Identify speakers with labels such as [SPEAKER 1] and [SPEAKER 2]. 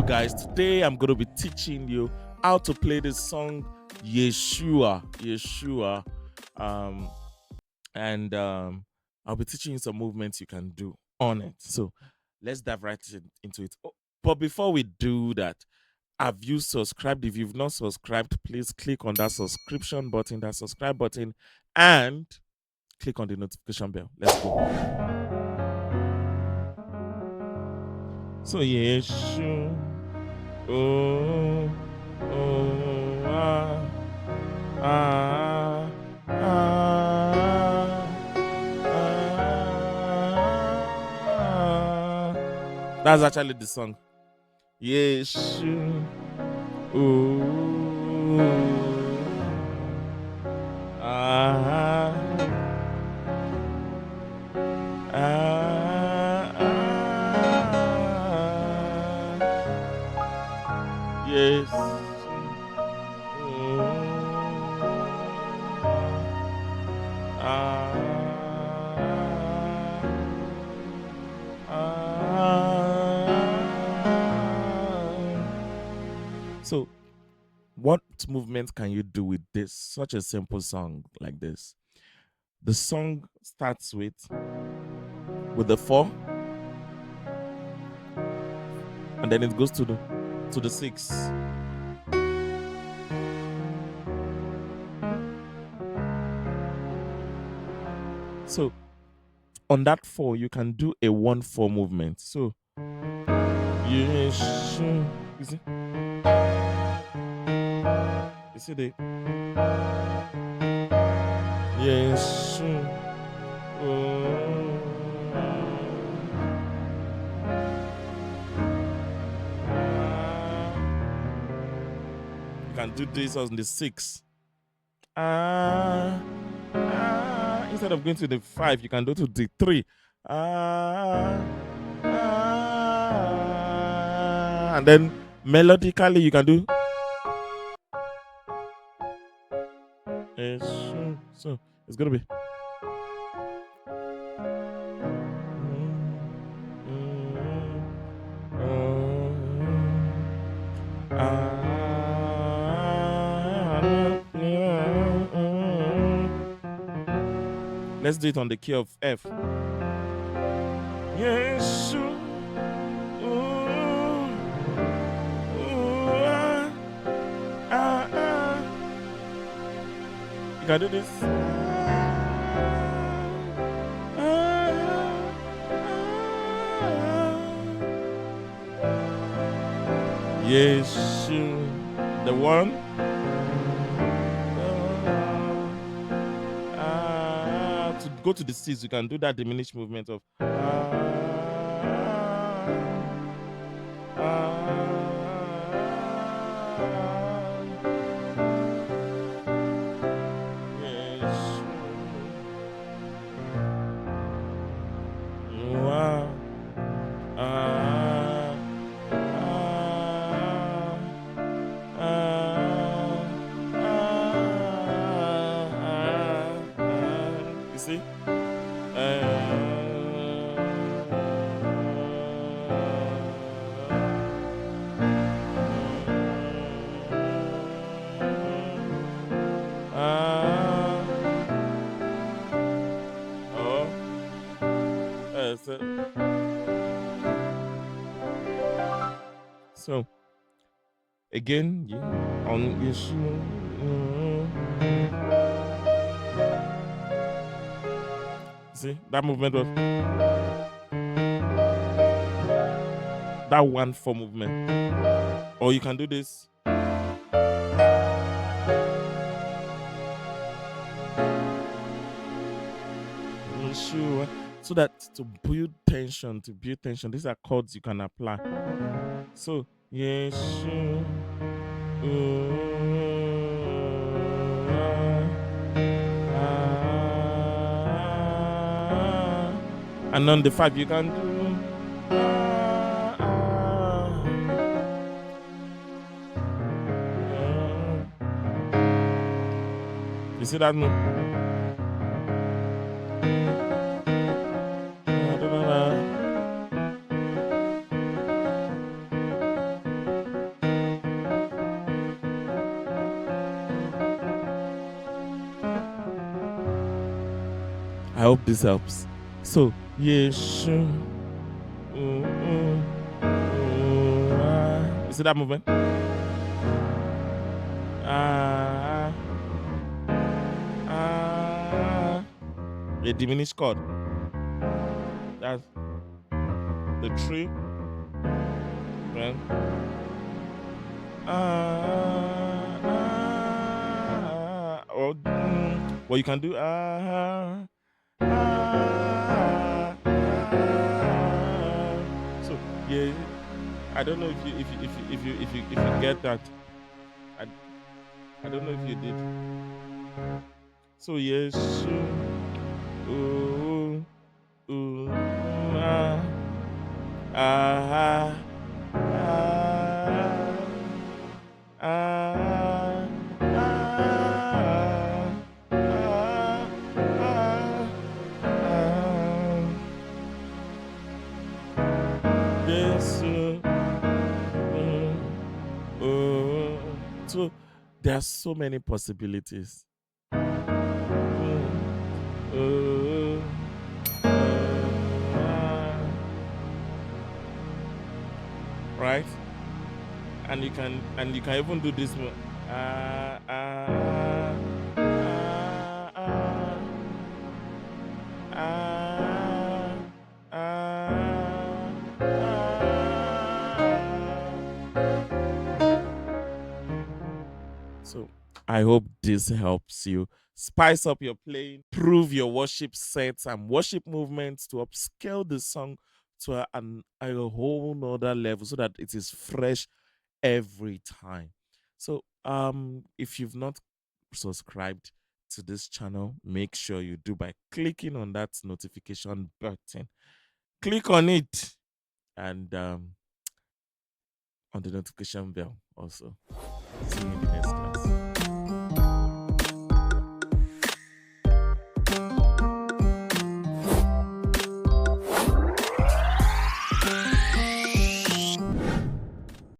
[SPEAKER 1] So guys, today I'm going to be teaching you how to play this song Yeshua. And I'll be teaching you some movements you can do on it. So let's dive right into it. Oh, but before we do that, have you subscribed? If you've not subscribed, please click on that subscription button, that subscribe button, and click on the notification bell. Let's go. So Yeshua. Oh, oh, ah, ah, ah. That's actually the song. Yeshua. Oh, ah, ah, yes. So, what movement can you do with this? Such a simple song like this. The song starts with the 4, and then it goes to the 6. So on that 4, you can do a 1/4 movement. So you see, the yes. You can do this on the 6. Instead of going to the 5, you can go to the 3. And then melodically you can do. So it's gonna be. Let's do it on the key of F. Yes. You can do this. Yes. The 1. To go to the 6, you can do that diminished movement of. You see? So again, on Yeshua. See that movement was that 1/4 movement, or you can do this. Yeshua. So that to build tension, these are chords you can apply. So Yeshua. And on the 5 you can do. You see that move? I hope this helps. So, Yeshu. Mm, mm, You see that movement? Ah, ah, a diminished chord. That's the tree. Then, or what you can do. So yeah, I don't know if you get that. I, I don't know if you did. So yes, ooh, ooh, ah, ah, ah, ah, ah, ah, yes, uh, so there are so many possibilities. Uh, right? And you can even do this one. Ah, ah, So I hope this helps you spice up your playing, prove your worship sets and worship movements to upscale the song to a whole nother level so that it is fresh every time. So if you've not subscribed to this channel, make sure you do by clicking on that notification button. Click on it and on the notification bell also. See you in the next